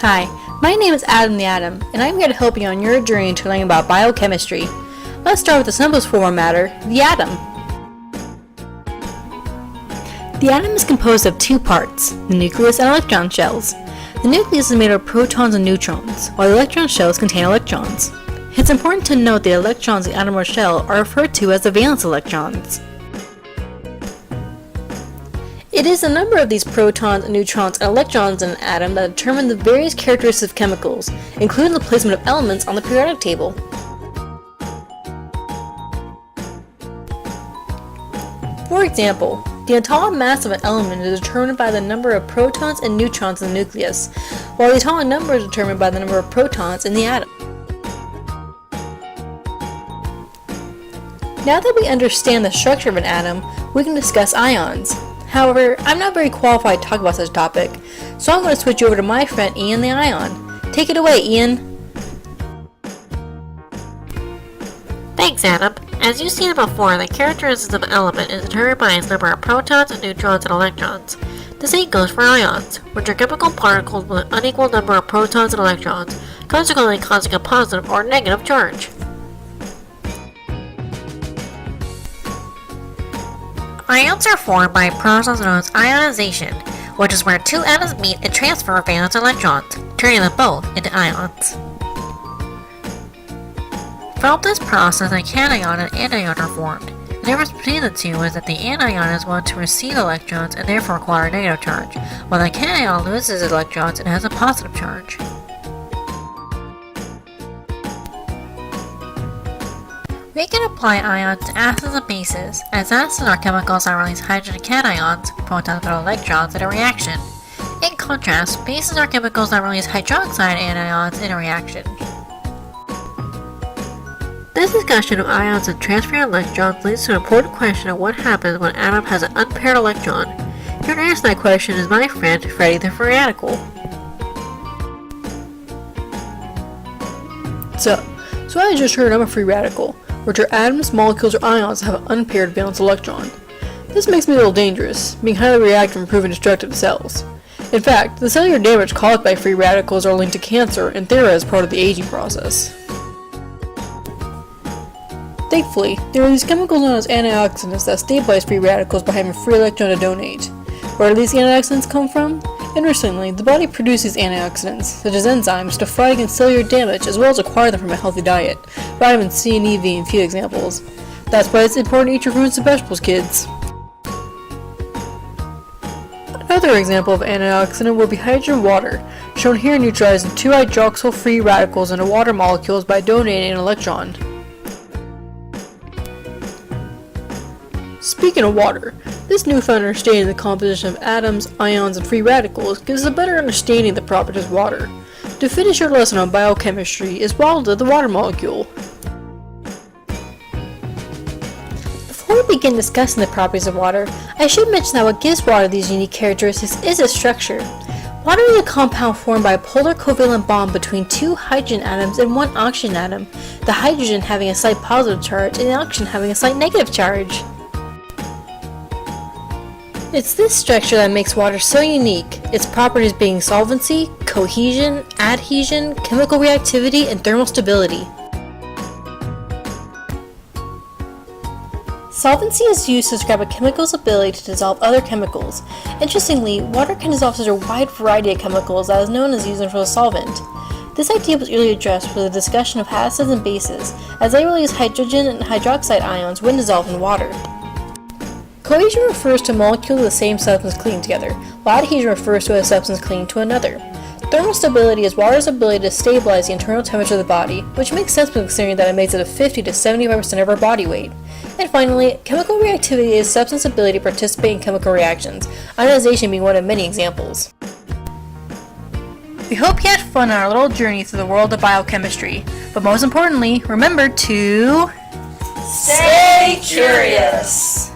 Hi, my name is Adam the Atom, and I'm here to help you on your journey to learning about biochemistry. Let's start with the simplest form of matter, the atom. The atom is composed of two parts, the nucleus and electron shells. The nucleus is made of protons and neutrons, while the electron shells contain electrons. It's important to note that electrons in the atom or shell are referred to as the valence electrons. It is the number of these protons, neutrons, and electrons in an atom that determine the various characteristics of chemicals, including the placement of elements on the periodic table. For example, the atomic mass of an element is determined by the number of protons and neutrons in the nucleus, while the atomic number is determined by the number of protons in the atom. Now that we understand the structure of an atom, we can discuss ions. However, I'm not very qualified to talk about such a topic, so I'm going to switch over to my friend Ian the Ion. Take it away, Ian. Thanks, Adam. As you've seen before, the characteristics of an element is determined by its number of protons, neutrons, and electrons. The same goes for ions, which are chemical particles with an unequal number of protons and electrons, consequently causing a positive or negative charge. Ions are formed by a process known as ionization, which is where two atoms meet and transfer valence electrons, turning them both into ions. From this process, a cation and anion are formed. The difference between the two is that the anion is one to receive electrons and therefore acquire a negative charge, while the cation loses electrons and has a positive charge. We can apply ions to acids and bases, as acids are chemicals that release hydrogen cations, protons and electrons, in a reaction. In contrast, bases are chemicals that release hydroxide anions in a reaction. This discussion of ions and transferring electrons leads to an important question of what happens when an atom has an unpaired electron. Here to answer that question is my friend, Freddy the Free Radical. So I just heard I'm a free radical, which are atoms, molecules, or ions that have an unpaired valence electron. This makes me a little dangerous, being highly reactive and proving destructive to cells. In fact, the cellular damage caused by free radicals are linked to cancer and therein as part of the aging process. Thankfully, there are these chemicals known as antioxidants that stabilize free radicals by having a free electron to donate. Where do these antioxidants come from? Interestingly, the body produces antioxidants, such as enzymes, to fight against cellular damage as well as acquire them from a healthy diet. Vitamin C and E being a few examples. That's why it's important to eat your fruits and vegetables, kids. Another example of antioxidant would be hydrogen water, shown here neutralizing two hydroxyl free radicals into water molecules by donating an electron. Speaking of water, this newfound understanding of the composition of atoms, ions, and free radicals gives us a better understanding of the properties of water. To finish our lesson on biochemistry is water, the water molecule. Before we begin discussing the properties of water, I should mention that what gives water these unique characteristics is its structure. Water is a compound formed by a polar covalent bond between two hydrogen atoms and one oxygen atom, the hydrogen having a slight positive charge and the oxygen having a slight negative charge. It's this structure that makes water so unique, its properties being solvency, cohesion, adhesion, chemical reactivity, and thermal stability. Solvency is used to describe a chemical's ability to dissolve other chemicals. Interestingly, water can dissolve such a wide variety of chemicals that is known as using for a solvent. This idea was earlier addressed with the discussion of acids and bases, as they release hydrogen and hydroxide ions when dissolved in water. Cohesion refers to molecules of the same substance clinging together, while adhesion refers to a substance clinging to another. Thermal stability is water's ability to stabilize the internal temperature of the body, which makes sense when considering that it makes it up 50 to 75% of our body weight. And finally, chemical reactivity is substance's ability to participate in chemical reactions, ionization being one of many examples. We hope you had fun on our little journey through the world of biochemistry, but most importantly, remember to stay curious!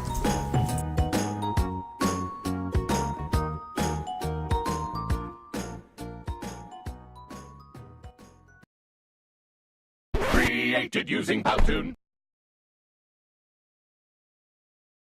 Created using Powtoon.